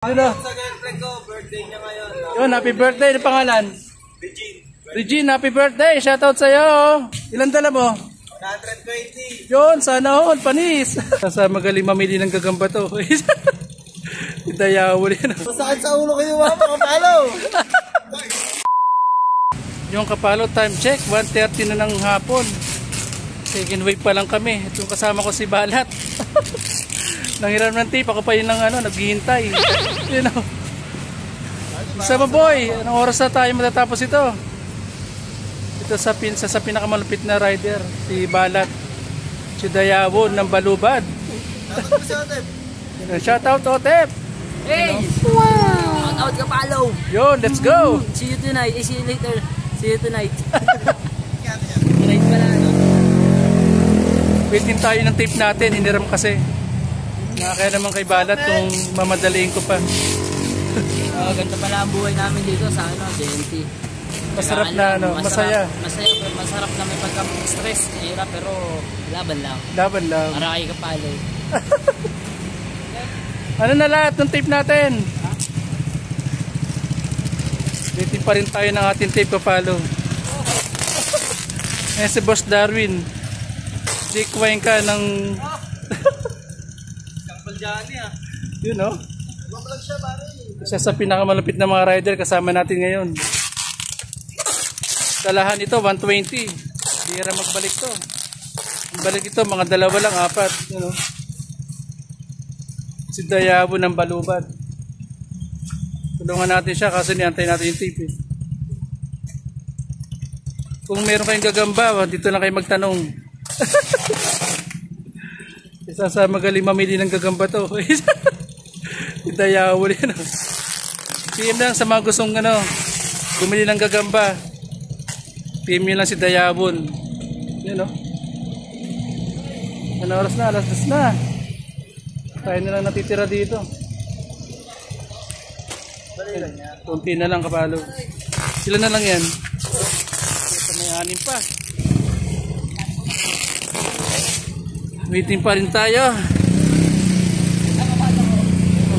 Sa girlfriend ko, birthday niya ngayon. Yun, happy birthday. Ano pangalan? Regine. Regine, happy birthday. Shoutout sa'yo. Ilan dala mo? 120. Yun, sana all, panis. Sa magaling mamili ng gagamba to. Itayaw ulit. Masakit sa ulo kayo, mama, kapalo. Yung kapalo, time check, 1:30 na ng hapon. Second wave pa lang kami. Ito kasama ko si Balat. Nanghiram ng tape, ako pa yun naghihintay. You know. Sama boy, anong oras na tayo matatapos ito? Ito sa pinakamalupit na rider, si Balat. Si Dayawon ng Balubad. Shoutout Otep. Hey! Wow! Shoutout kapalo. Yun, let's go. See you tonight. See you later. See you tonight. Tonight pala, no? Waiting tayo ng tape natin, hiniram kasi. Kaya naman kay Balat kung mamadaliin ko pa. Ganda pala ang buhay namin dito sa DNT. Masarap na masaya. Masarap na may pagka-stress, hirap pero laban lang. Laban lang. Aray kapalo. Ano na lahat ng tape natin? Waiting pa rin tayo ng ating tape kapalo. Si Boss Darwin. Jake Wayne ka ng... Yun no? Isa sa pinakamalupit na mga rider kasama natin ngayon. Dalahan ito 120. Bihira magbalik to. Balik ito mga dalawa lang, apat, you know. Si Dayawon ng Balubad. Tulungan natin siya kasi niantay natin yung tape. Kung meron kayong gagamba, dito lang kayo magtanong. Isa sa magaling mamili ng gagamba to. Dayawon yan. PM lang sa mga gustong bumili ng gagamba. PM nyo lang si Dayawon. Yan o. Ano oras na? Alas 10 na. Tayo na lang natitira dito. Kunti na lang kapalo. Sila na lang yan. May anim pa. Waiting pa rin tayo.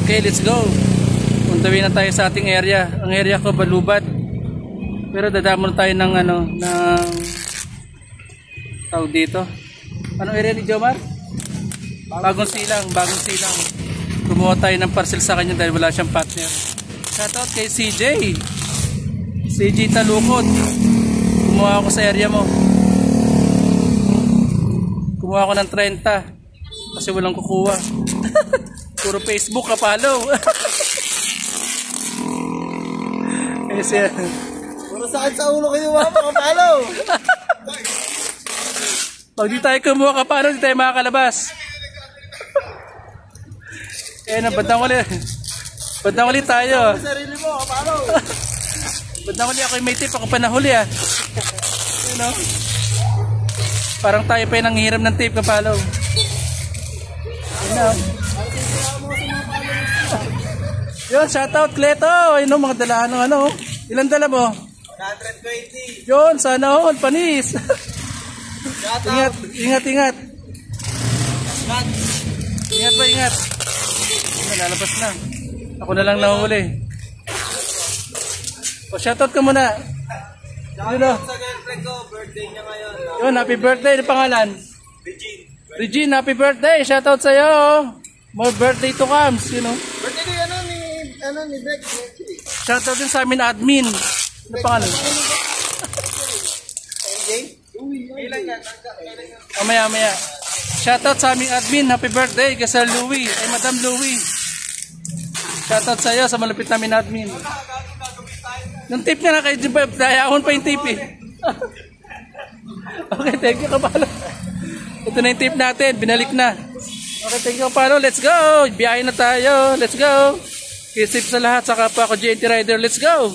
Okay, let's go. Puntawin na tayo sa ating area. Ang area ko Balubad. Pero dadamon tayo ng tawag dito. Anong area ni Jomar? Bagong silang. Kumuha tayo ng parcel sa kanya dahil wala siyang partner. Shoutout kay CJ. CJ Talukod. Kumuha ako sa area mo. Kumuha ako ng 30 kasi walang kukuha. Puro Facebook kapalo. Puro sakit sa ulo kayo, mama, kapalo. Pag di tayo kumuha kapalo, di tayo makakalabas. Bandang ulit tayo. Sarili mo, kapalo. Bandang ulit ako yung may tip, ako pa nahuli ah. You know? Parang tayo pa yung nanghihiram ng tape kapalo. You know? Yun, shoutout Kleto. Ayun mga dalahan ng Ilan dala mo? 120. Yun, sana all, panis. Ingat. Ingat ba, ingat. Lalabas na. Ako na lang nahuli. O, shoutout ka muna. Yun o. Sa girlfriend ko, birthday niya ngayon. Yun, happy birthday. Ano pangalan? Regine. Regine, happy birthday. Shoutout sa'yo. More birthday to comes, you know. Birthday ni Beck. Shoutout din sa amin admin. Ano pangalan? Ilan yan? Maya. Shoutout sa aming admin. Happy birthday kay Sir Louie. Ay Madam Louie. Shoutout sa iyo sa malapit namin admin. Yung tip niya na kay Jibab. Dayawon pa yung tip eh. Okay, thank you kapalo. Ito na yung tip natin. Binalik na. Okay, thank you kapalo. Let's go. Biyahe na tayo. Let's go. Kisip sa lahat. Saka pa ako JNT Rider. Let's go.